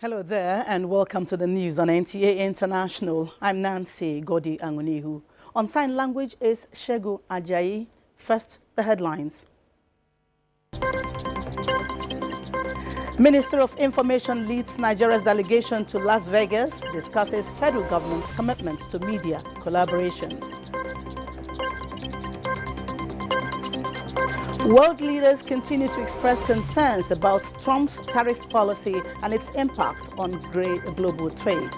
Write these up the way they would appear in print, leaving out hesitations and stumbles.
Hello there and welcome to the news on NTAi International. I'm Nancy Godi Angunihu. On sign language is Shegu Ajayi. First, the headlines. Minister of Information leads Nigeria's delegation to Las Vegas, discusses federal government's commitment to media collaboration. World leaders continue to express concerns about Trump's tariff policy and its impact on global trade.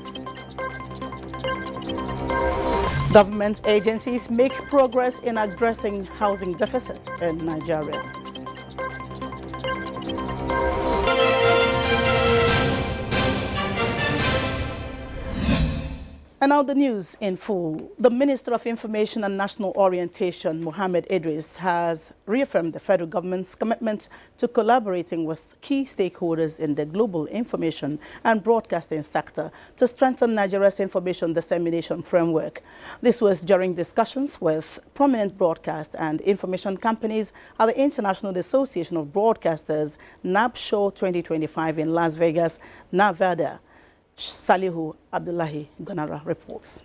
Government agencies make progress in addressing housing deficit in Nigeria. And now the news in full. The Minister of Information and National Orientation, Mohammed Idris, has reaffirmed the federal government's commitment to collaborating with key stakeholders in the global information and broadcasting sector to strengthen Nigeria's information dissemination framework. This was during discussions with prominent broadcast and information companies at the International Association of Broadcasters NAB-Show 2025 in Las Vegas, Nevada. Salihu Abdullahi Gonara reports.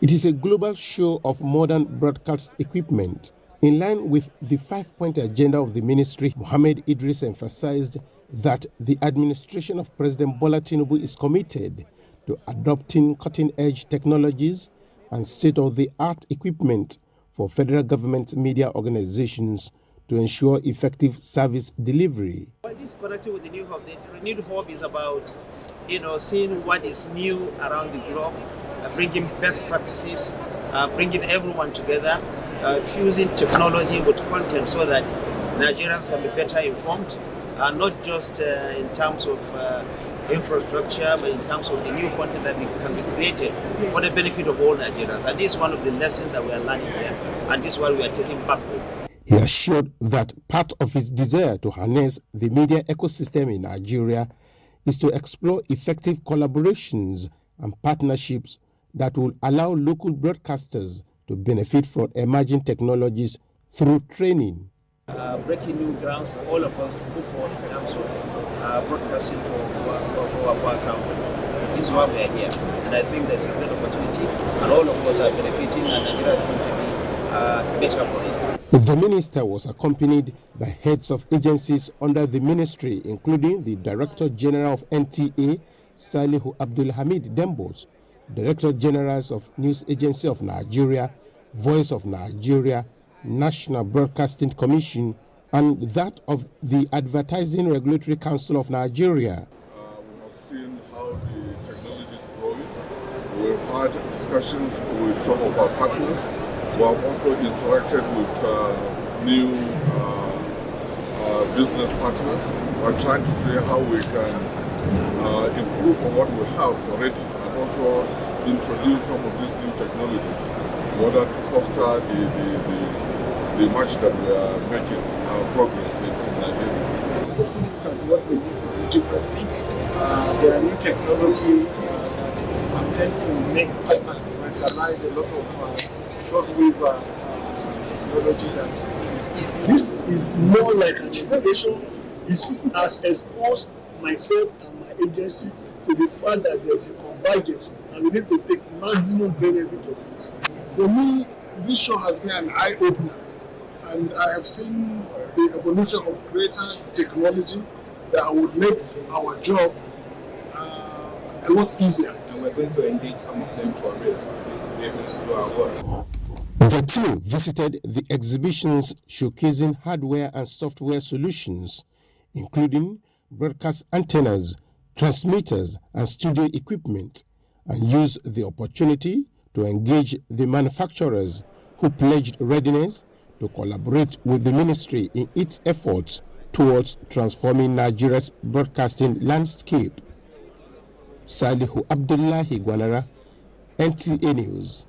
It is a global show of modern broadcast equipment. In line with the 5-point agenda of the ministry, Mohammed Idris emphasized that the administration of President Bola Tinubu is committed to adopting cutting-edge technologies and state-of-the-art equipment for federal government media organizations to ensure effective service delivery. This connected with the new hub. The renewed hub is about, seeing what is new around the globe, bringing best practices, bringing everyone together, fusing technology with content so that Nigerians can be better informed, not just in terms of infrastructure, but in terms of the new content that can be created for the benefit of all Nigerians. And this is one of the lessons that we are learning here, and this is what we are taking back home. He assured that part of his desire to harness the media ecosystem in Nigeria is to explore effective collaborations and partnerships that will allow local broadcasters to benefit from emerging technologies through training. Breaking new grounds for all of us to move forward in terms of broadcasting for our country. This is why we are here. And I think there's a great opportunity, and all of us are benefiting, and Nigeria is going to be better for it. The minister was accompanied by heads of agencies under the ministry, including the Director General of NTAi, Salihu Abdulhamid Dembos, Director Generals of News Agency of Nigeria, Voice of Nigeria, National Broadcasting Commission, and that of the Advertising Regulatory Council of Nigeria. We have seen how the technology is growing. We've had discussions with some of our partners. We have also interacted with new business partners. We're trying to see how we can improve on what we have already and also introduce some of these new technologies in order to foster the match that we are making progress in Nigeria. If we look at what we need to do differently, there are new technology that attempt to make and commercialize a lot of shortwave technology that is easy. This is more like an innovation. It has exposed myself and my agency to the fact that there's a convergence and we need to take maximum benefit of it. For me, this show has been an eye-opener, and I have seen the evolution of greater technology that would make our job a lot easier. And we're going to engage some of them for real, to be able to do our work. The team visited the exhibitions showcasing hardware and software solutions, including broadcast antennas, transmitters, and studio equipment, and used the opportunity to engage the manufacturers who pledged readiness to collaborate with the ministry in its efforts towards transforming Nigeria's broadcasting landscape. Salihu Abdullahi Gonara, NTAi News.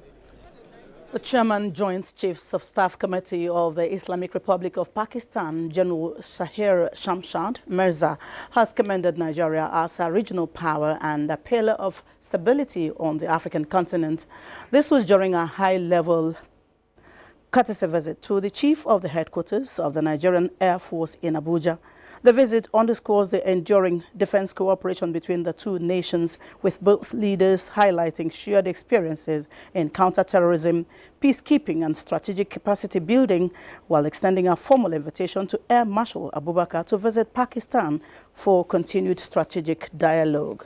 The Chairman, Joint Chiefs of Staff Committee of the Islamic Republic of Pakistan, General Shahir Shamshad Mirza, has commended Nigeria as a regional power and a pillar of stability on the African continent. This was during a high-level courtesy visit to the Chief of the Headquarters of the Nigerian Air Force in Abuja. The visit underscores the enduring defense cooperation between the two nations, with both leaders highlighting shared experiences in counterterrorism, peacekeeping and strategic capacity building, while extending a formal invitation to Air Marshal Abubakar to visit Pakistan for continued strategic dialogue.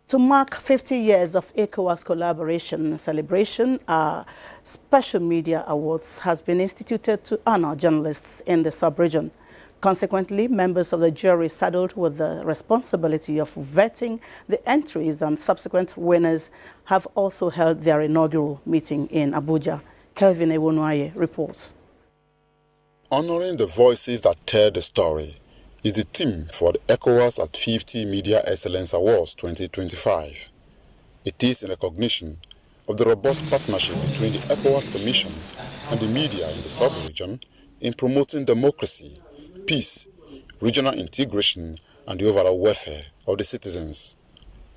To mark 50 years of ECOWAS collaboration celebration, a special media awards has been instituted to honor journalists in the sub-region. Consequently, members of the jury saddled with the responsibility of vetting the entries and subsequent winners have also held their inaugural meeting in Abuja. Kelvin Ewunuaye reports. Honoring the voices that tell the story is the theme for the ECOWAS at 50 Media Excellence Awards 2025. It is in recognition of the robust partnership between the ECOWAS Commission and the media in the sub-region in promoting democracy, peace, regional integration, and the overall welfare of the citizens.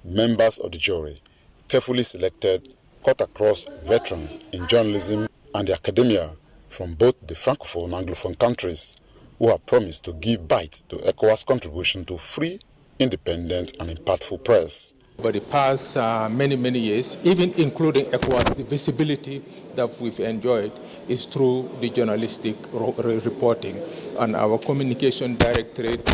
Members of the jury, carefully selected, cut across veterans in journalism and the academia from both the Francophone and Anglophone countries, who have promised to give bite to ECOWAS' contribution to free, independent and impactful press. Over the past many years, even including ECOWAS, the visibility that we've enjoyed is through the journalistic reporting. And our communication directorate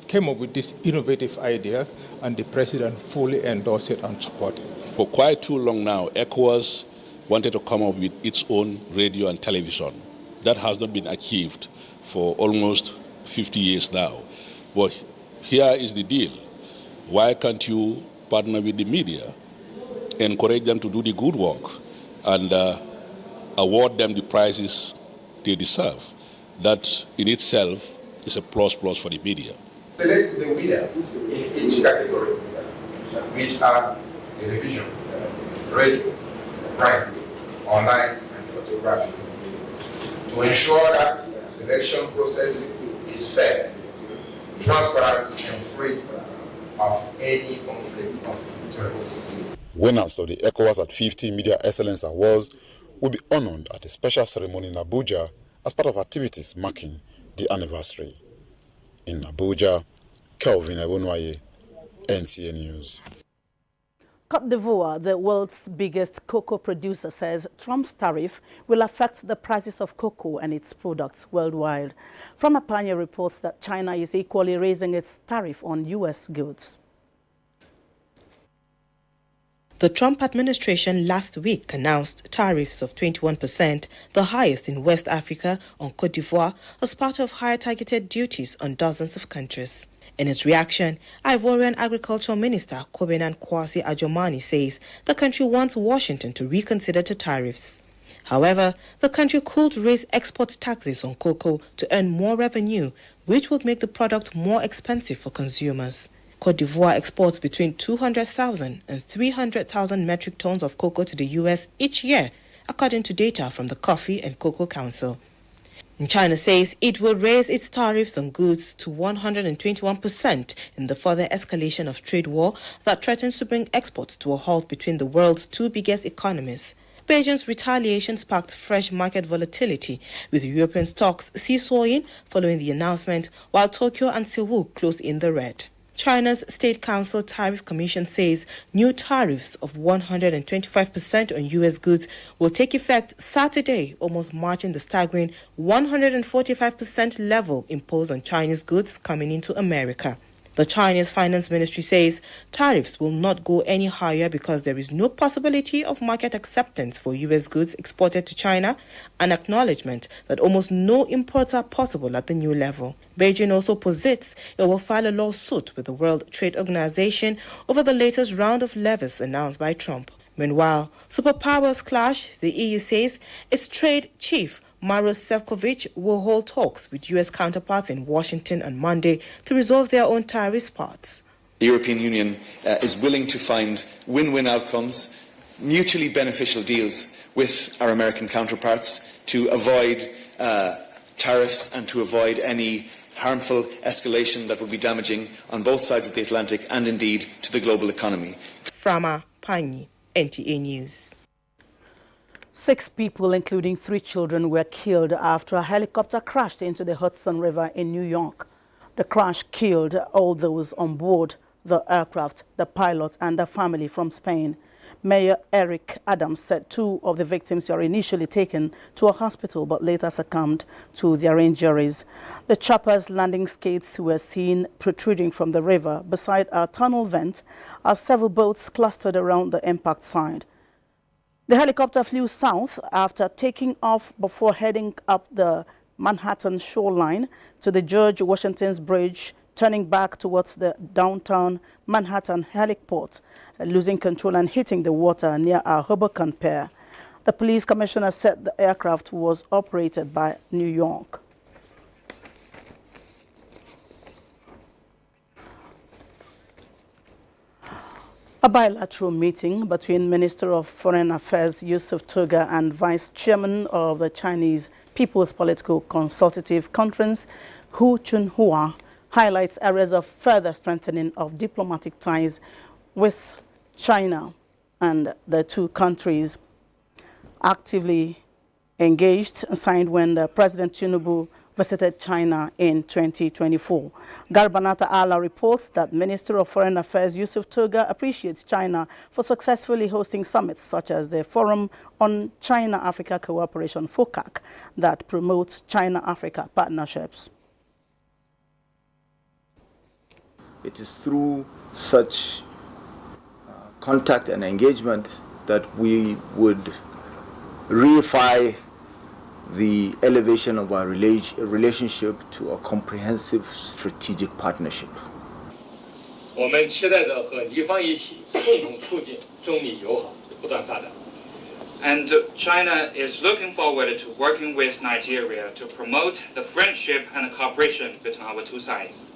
came up with these innovative ideas, and the president fully endorsed it and supported it. For quite too long now, ECOWAS wanted to come up with its own radio and television. That has not been achieved for almost 50 years now. But here is the deal. Why can't you partner with the media, encourage them to do the good work, and award them the prizes they deserve? That in itself is a plus for the media. Select the winners in each category, which are television, radio, print, online, and photography, to ensure that the selection process is fair, transparent, and free of any conflict of interest. Winners of the ECOWAS at 50 Media Excellence Awards will be honored at a special ceremony in Abuja as part of activities marking the anniversary. In Abuja, Kelvin Ewunuaye, NTAi News. Côte d'Ivoire, the world's biggest cocoa producer, says Trump's tariff will affect the prices of cocoa and its products worldwide. From Apanya reports that China is equally raising its tariff on U.S. goods. The Trump administration last week announced tariffs of 21%, the highest in West Africa, on Côte d'Ivoire, as part of higher targeted duties on dozens of countries. In his reaction, Ivorian Agriculture Minister Kobenan Kwasi Adjomani says the country wants Washington to reconsider the tariffs. However, the country could raise export taxes on cocoa to earn more revenue, which would make the product more expensive for consumers. Côte d'Ivoire exports between 200,000 and 300,000 metric tons of cocoa to the U.S. each year, according to data from the Coffee and Cocoa Council. China says it will raise its tariffs on goods to 121% in the further escalation of trade war that threatens to bring exports to a halt between the world's two biggest economies. Beijing's retaliation sparked fresh market volatility, with European stocks seesawing following the announcement, while Tokyo and Seoul closed in the red. China's State Council Tariff Commission says new tariffs of 125% on U.S. goods will take effect Saturday, almost matching the staggering 145% level imposed on Chinese goods coming into America. The Chinese Finance Ministry says tariffs will not go any higher because there is no possibility of market acceptance for U.S. goods exported to China, an acknowledgement that almost no imports are possible at the new level. Beijing also posits it will file a lawsuit with the World Trade Organization over the latest round of levies announced by Trump. Meanwhile, superpowers clash. The EU says its trade chief Maros Sefcovic will hold talks with U.S. counterparts in Washington on Monday to resolve their own tariff parts. The European Union is willing to find win-win outcomes, mutually beneficial deals with our American counterparts to avoid tariffs and to avoid any harmful escalation that would be damaging on both sides of the Atlantic and indeed to the global economy. Frama Pani, NTAi News. 6 people, including 3 children, were killed after a helicopter crashed into the Hudson River in New York. The crash killed all those on board the aircraft, the pilot and the family from Spain. Mayor Eric Adams said 2 of the victims were initially taken to a hospital but later succumbed to their injuries. The chopper's landing skids were seen protruding from the river beside a tunnel vent as several boats clustered around the impact site. The helicopter flew south after taking off before heading up the Manhattan shoreline to the George Washington's Bridge, turning back towards the downtown Manhattan heliport, losing control and hitting the water near a Hoboken pier. The police commissioner said the aircraft was operated by New York. A bilateral meeting between Minister of Foreign Affairs Yusuf Tuga and Vice Chairman of the Chinese People's Political Consultative Conference, Hu Chunhua, highlights areas of further strengthening of diplomatic ties with China, and the 2 countries actively engaged and signed when President Tinubu visited China in 2024. Garbanata Allah reports that Minister of Foreign Affairs Yusuf Tuga appreciates China for successfully hosting summits such as the Forum on China-Africa Cooperation (FOCAC) that promotes China-Africa partnerships. It is through such contact and engagement that we would reify the elevation of our relationship to a comprehensive strategic partnership. 我们期待着和尼方一起共同促进中美友好不断发展。And China is looking forward to working with Nigeria to promote the friendship and cooperation between our 2 sides.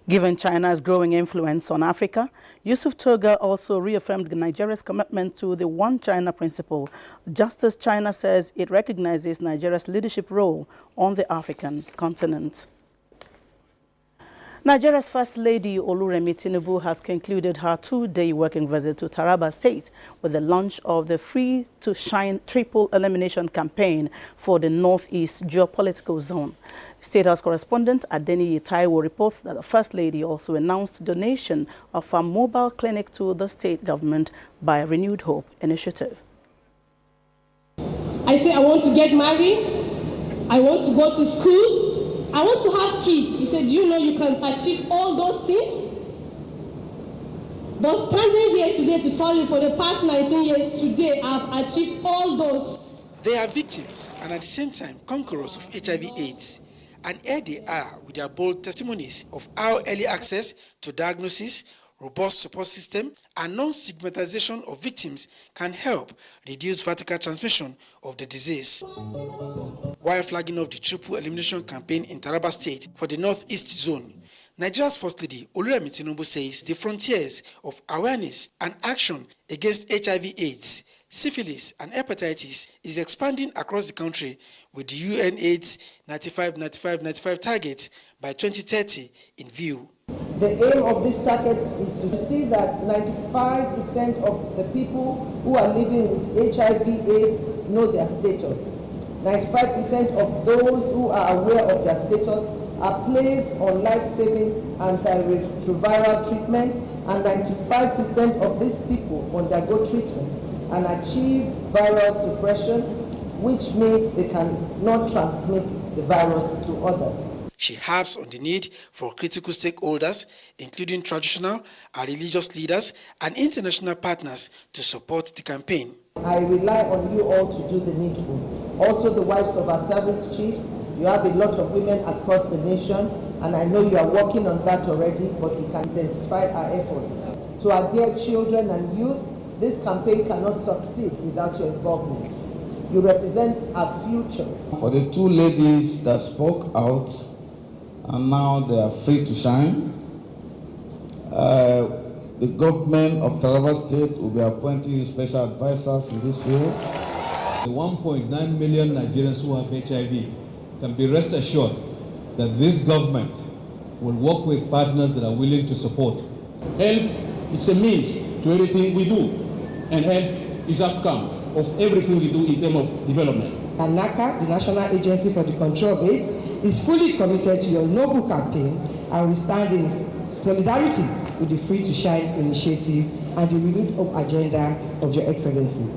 Given China's growing influence on Africa, Yusuf Tuga also reaffirmed Nigeria's commitment to the One China principle, just as China says it recognizes Nigeria's leadership role on the African continent. Nigeria's First Lady Oluremi Tinubu has concluded her 2-day working visit to Taraba State with the launch of the Free to Shine Triple Elimination campaign for the Northeast geopolitical zone. State House correspondent Adeni Taiwo reports that the First Lady also announced donation of a mobile clinic to the state government by Renewed Hope initiative. I say I want to get married, I want to go to school, I want to have kids. He said, do you know you can achieve all those things? But standing here today to tell you for the past 19 years, today I've achieved all those. They are victims and at the same time conquerors of HIV/AIDS. And here they are with their bold testimonies of how early access to diagnosis, robust support system, and non-stigmatization of victims can help reduce vertical transmission of the disease. While flagging off the triple elimination campaign in Taraba State for the Northeast Zone, Nigeria's First Lady Oluremi Tinubu says the frontiers of awareness and action against HIV/AIDS, syphilis, and hepatitis is expanding across the country with the UN AIDS 95-95-95 target by 2030 in view. The aim of this target is to see that 95% of the people who are living with HIV/AIDS know their status. 95% of those who are aware of their status are placed on life-saving antiretroviral treatment, and 95% of these people undergo treatment and achieve viral suppression, which means they cannot transmit the virus to others. She harps on the need for critical stakeholders, including traditional and religious leaders and international partners, to support the campaign. I rely on you all to do the needful. Also the wives of our service chiefs, you have a lot of women across the nation, and I know you are working on that already, but we can intensify our efforts. To our dear children and youth, this campaign cannot succeed without your involvement. You represent our future. For the 2 ladies that spoke out, and now they are free to shine, the government of Taraba State will be appointing special advisors in this field. The 1.9 million Nigerians who have HIV can be rest assured that this government will work with partners that are willing to support. Health is a means to everything we do, and health is outcome. of everything we do in terms of development. And NACA, the National Agency for the Control of AIDS, is fully committed to your noble campaign, and we stand in solidarity with the Free to Shine initiative and the renewed hope agenda of Your Excellency.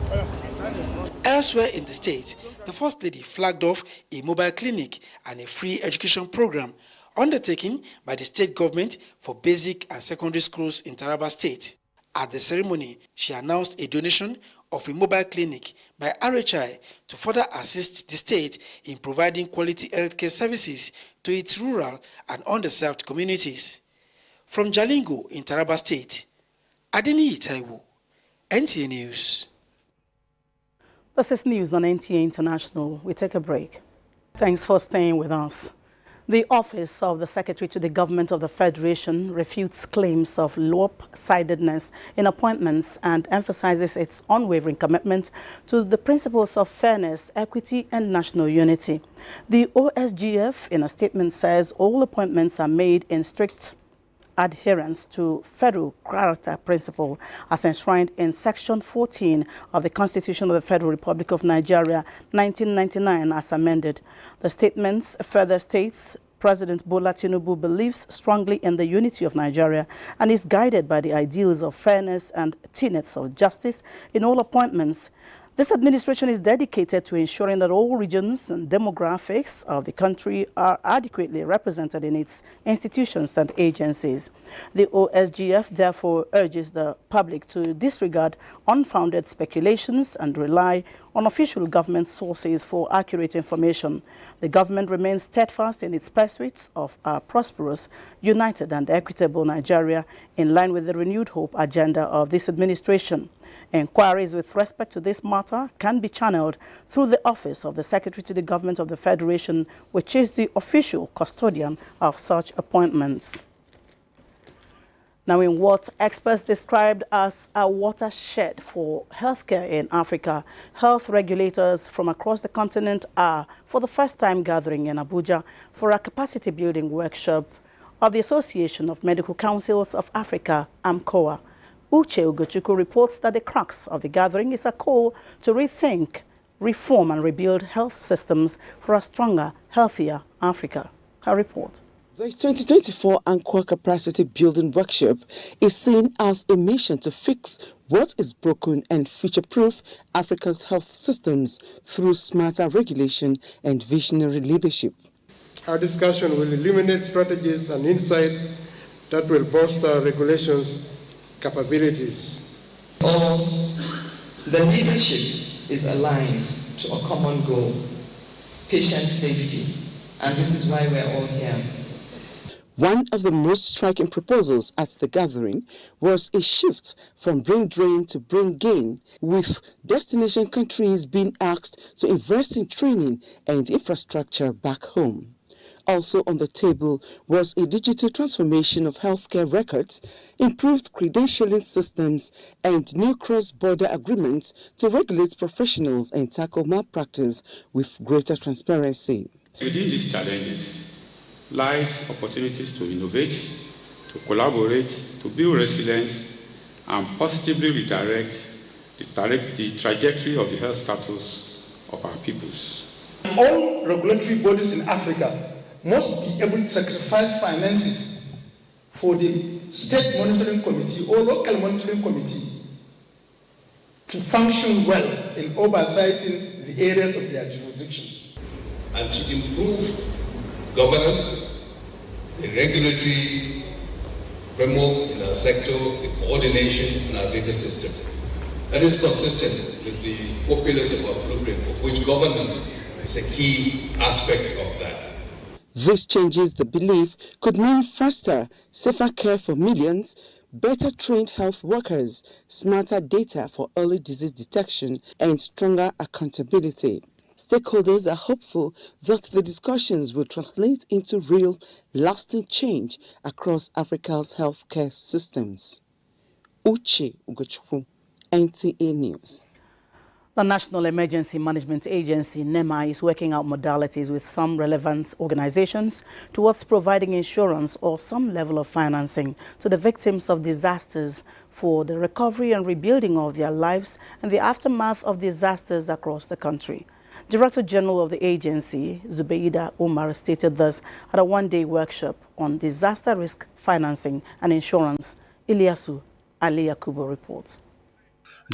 Elsewhere in the state, the First Lady flagged off a mobile clinic and a free education program undertaken by the state government for basic and secondary schools in Taraba State. At the ceremony, she announced a donation of a mobile clinic by NTAi to further assist the state in providing quality healthcare services to its rural and underserved communities. From Jalingo in Taraba State, Adeniyi Taiwo, NTA News. This is news on NTA International. We take a break. Thanks for staying with us. The Office of the Secretary to the Government of the Federation refutes claims of lopsidedness in appointments and emphasizes its unwavering commitment to the principles of fairness, equity, and national unity. The OSGF, in a statement, says all appointments are made in strict adherence to federal character principle as enshrined in Section 14 of the Constitution of the Federal Republic of Nigeria, 1999, as amended. The statement further states President Bola Tinubu believes strongly in the unity of Nigeria and is guided by the ideals of fairness and tenets of justice in all appointments. This administration is dedicated to ensuring that all regions and demographics of the country are adequately represented in its institutions and agencies. The OSGF therefore urges the public to disregard unfounded speculations and rely on official government sources for accurate information. The government remains steadfast in its pursuit of a prosperous, united and equitable Nigeria in line with the renewed hope agenda of this administration. Inquiries with respect to this matter can be channeled through the Office of the Secretary to the Government of the Federation, which is the official custodian of such appointments. Now, in what experts described as a watershed for healthcare in Africa, health regulators from across the continent are, for the first time, gathering in Abuja for a capacity-building workshop of the Association of Medical Councils of Africa, AMCOA. Uche Ugochukwu reports that the crux of the gathering is a call to rethink, reform and rebuild health systems for a stronger, healthier Africa. Her report. The 2024 AMCOA Capacity Building Workshop is seen as a mission to fix what is broken and future-proof Africa's health systems through smarter regulation and visionary leadership. Our discussion will illuminate strategies and insights that will bolster regulations capabilities. The leadership is aligned to a common goal, patient safety, and this is why we're all here. One of the most striking proposals at the gathering was a shift from brain drain to brain gain, with destination countries being asked to invest in training and infrastructure back home. Also on the table was a digital transformation of healthcare records, improved credentialing systems, and new cross-border agreements to regulate professionals and tackle malpractice with greater transparency. Within these challenges lies opportunities to innovate, to collaborate, to build resilience, and positively redirect the trajectory of the health status of our peoples. All regulatory bodies in Africa must be able to sacrifice finances for the state monitoring committee or local monitoring committee to function well in oversighting the areas of their jurisdiction. And to improve governance, the regulatory framework in our sector, the coordination in our data system. That is consistent with the 4 pillars of our blueprint, of which governance is a key aspect of that. This changes the belief could mean faster, safer care for millions, better trained health workers, smarter data for early disease detection, and stronger accountability. Stakeholders are hopeful that the discussions will translate into real, lasting change across Africa's healthcare systems. Uche Ugochukwu, NTA News. The National Emergency Management Agency, NTAi, is working out modalities with some relevant organizations towards providing insurance or some level of financing to the victims of disasters for the recovery and rebuilding of their lives and the aftermath of disasters across the country. Director General of the agency, Zubeida Umar, stated this at a one-day workshop on disaster risk financing and insurance. Ilyasu Ali Yakubu reports.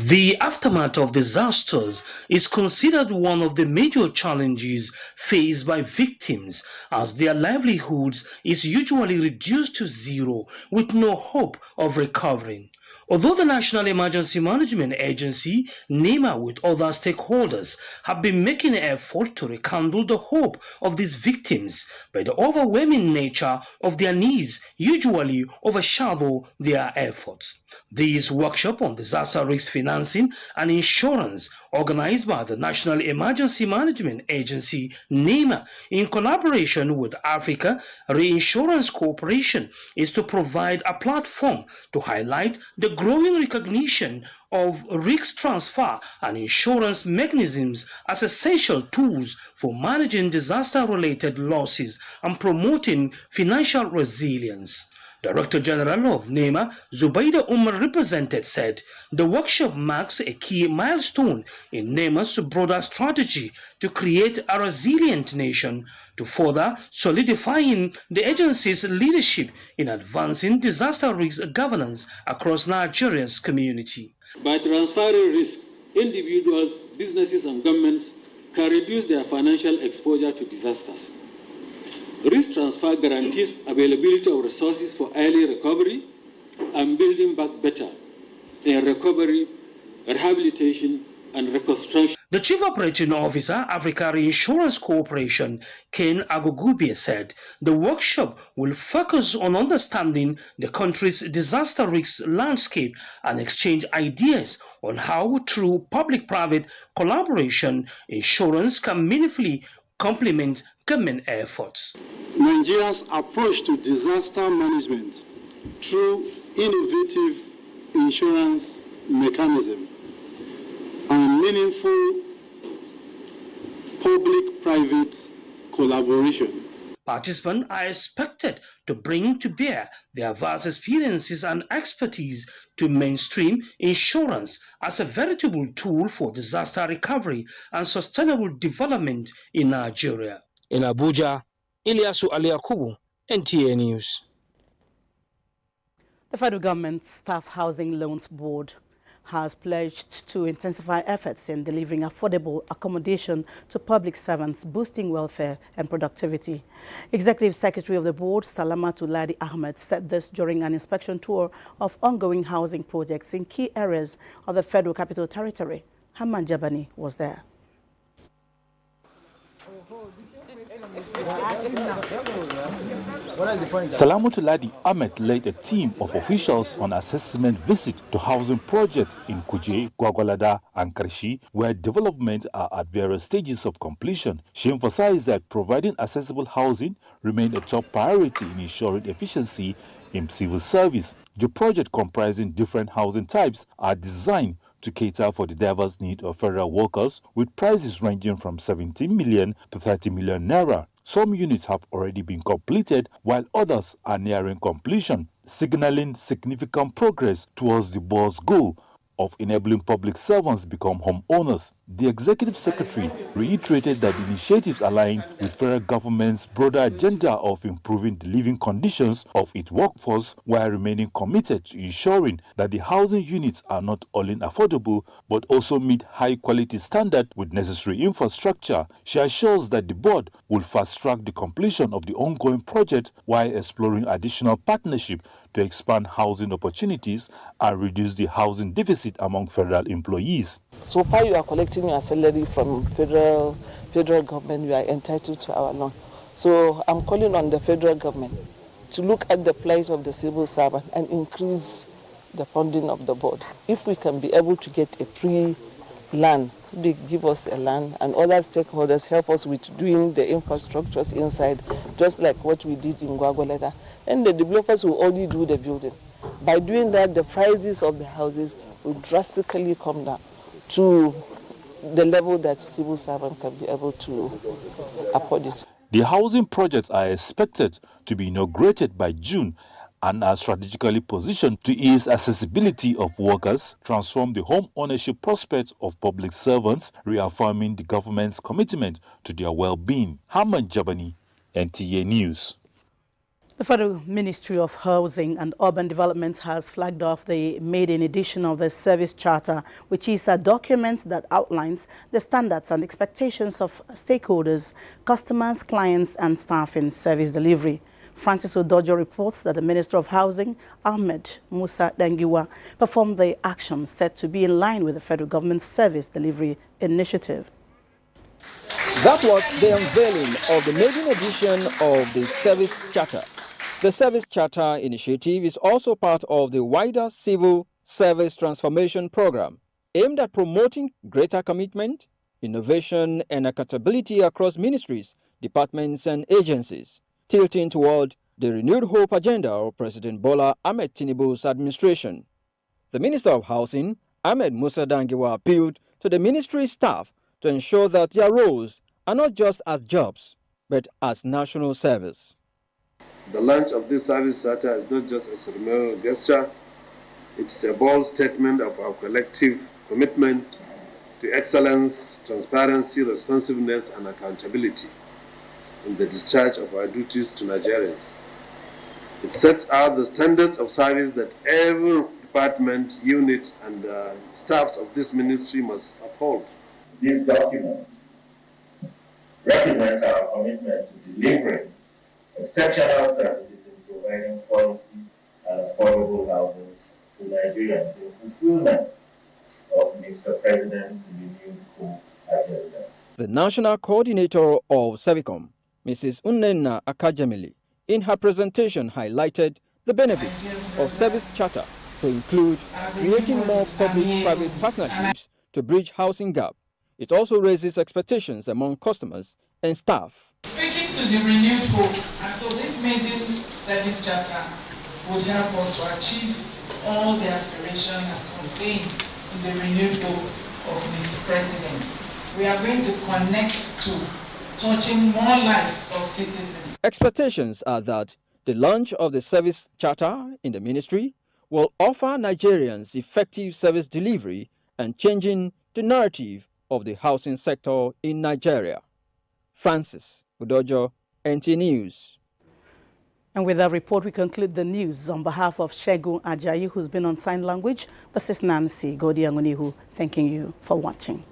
The aftermath of disasters is considered one of the major challenges faced by victims, as their livelihoods is usually reduced to zero with no hope of recovering. Although the National Emergency Management Agency, NTAi, with other stakeholders, have been making an effort to rekindle the hope of these victims, but the overwhelming nature of their needs usually overshadow their efforts. This workshop on disaster risk financing and insurance, organized by the National Emergency Management Agency, NTAi, in collaboration with Africa Reinsurance Corporation, is to provide a platform to highlight the growing recognition of risk transfer and insurance mechanisms as essential tools for managing disaster-related losses and promoting financial resilience. Director General of NTAi, Zubeida Umar represented, said the workshop marks a key milestone in NTAi's broader strategy to create a resilient nation, to further solidifying the agency's leadership in advancing disaster risk governance across Nigeria's community. By transferring risk, individuals, businesses and governments can reduce their financial exposure to disasters. Risk transfer guarantees availability of resources for early recovery and building back better in recovery, rehabilitation, and reconstruction. The Chief Operating Officer, Africa Reinsurance Corporation, Ken Agogubie, said the workshop will focus on understanding the country's disaster risk landscape and exchange ideas on how, through public-private collaboration, insurance can meaningfully complement government efforts. Nigeria's approach to disaster management through innovative insurance mechanism and meaningful public-private collaboration. Participants are expected to bring to bear their vast experiences and expertise to mainstream insurance as a veritable tool for disaster recovery and sustainable development in Nigeria. In Abuja, Ilyasu Ali Yakubu, NTAi News. The Federal Government Staff Housing Loans Board has pledged to intensify efforts in delivering affordable accommodation to public servants, boosting welfare and productivity. Executive Secretary of the Board, Salamatu Ladi Ahmed, said this during an inspection tour of ongoing housing projects in key areas of the Federal Capital Territory. Hamman Jabani was there. Salamatu Ladi Ahmed led a team of officials on assessment visit to housing projects in Kuje, Gwagwalada and Karshi, where development are at various stages of completion. She emphasized that providing accessible housing remained a top priority in ensuring efficiency in civil service. The project, comprising different housing types, are designed to cater for the diverse needs of federal workers, with prices ranging from 17 million to 30 million naira. Some units have already been completed, while others are nearing completion, signaling significant progress towards the board's goal of enabling public servants become homeowners. The Executive Secretary reiterated that the initiatives align with federal government's broader agenda of improving the living conditions of its workforce, while remaining committed to ensuring that the housing units are not only affordable but also meet high-quality standards with necessary infrastructure. She assures that the board will fast-track the completion of the ongoing project while exploring additional partnership to expand housing opportunities and reduce the housing deficit among federal employees. So far you are collecting your salary from federal government, you are entitled to our loan. So I'm calling on the federal government to look at the plight of the civil servant and increase the funding of the board. If we can be able to get a pre-land, they give us a land, and other stakeholders help us with doing the infrastructures inside, just like what we did in Gwagwalada. And the developers will only do the building. By doing that, the prices of the houses will drastically come down to the level that civil servant can be able to afford it. The housing projects are expected to be inaugurated by June and are strategically positioned to ease accessibility of workers, transform the home ownership prospects of public servants, reaffirming the government's commitment to their well-being. Hamad Jabani, NTAi News. The Federal Ministry of Housing and Urban Development has flagged off the maiden edition of the Service Charter, which is a document that outlines the standards and expectations of stakeholders, customers, clients, and staff in service delivery. Francis Odojo reports that the Minister of Housing, Ahmed Musa Dangiwa, performed the actions said to be in line with the federal government's service delivery initiative. That was the unveiling of the maiden edition of the Service Charter. The Service Charter initiative is also part of the wider Civil Service Transformation Program, aimed at promoting greater commitment, innovation, and accountability across ministries, departments, and agencies, tilting toward the renewed hope agenda of President Bola Ahmed Tinubu's administration. The Minister of Housing, Ahmed Musa Dangiwa, appealed to the ministry staff to ensure that their roles are not just as jobs, but as national service. The launch of this service charter is not just a ceremonial gesture, it's a bold statement of our collective commitment to excellence, transparency, responsiveness, and accountability in the discharge of our duties to Nigerians. It sets out the standards of service that every department, unit, and staff of this ministry must uphold. This document represents our commitment to delivering exceptional services in providing quality and affordable housing to Nigerians in fulfillment of Mr. President's renewed hope agenda. The National Coordinator of Servicom, Mrs. Unnenna Akajamili, in her presentation highlighted the benefits of Service Charter to include creating more public-private partnerships to bridge housing gap. It also raises expectations among customers and staff. Speaking to the renewed hope, and so this maiden service charter would help us to achieve all the aspirations as contained in the renewed hope of Mr. President. We are going to connect to touching more lives of citizens. Expectations are that the launch of the service charter in the ministry will offer Nigerians effective service delivery and changing the narrative of the housing sector in Nigeria. Francis Udojo, NTAi News. And with that report, we conclude the news. On behalf of Shegun Ajayi, who's been on sign language, this is Nancy Godiangonihu, thanking you for watching.